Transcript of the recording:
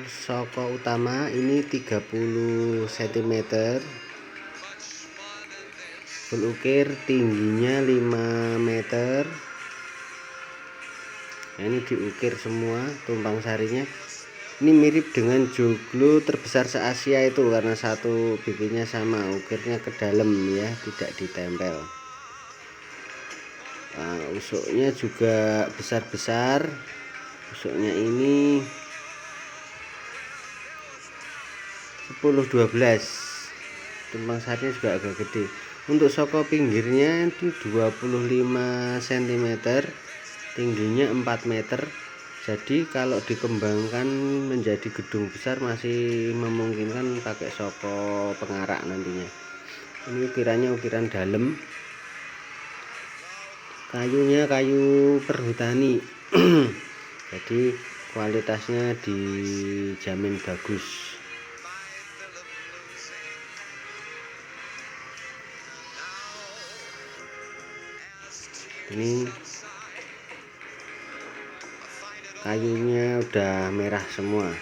Soko utama ini 30 cm, full ukir, tingginya 5 meter. Nah, ini diukir semua tumpang sarinya. Ini mirip dengan joglo terbesar se-Asia itu, karena satu bikinnya sama, ukirnya ke dalam ya, tidak ditempel. Nah, usuknya juga besar-besar. Usuknya ini 10-12, tumpang sarinya juga agak gede. Untuk soko pinggirnya itu 25 cm, tingginya 4 meter. Jadi kalau dikembangkan menjadi gedung besar masih memungkinkan pakai soko pengarak nantinya. Ini ukirannya ukiran dalam, kayunya kayu perhutani. Jadi kualitasnya dijamin bagus. Ini kayunya udah merah semua.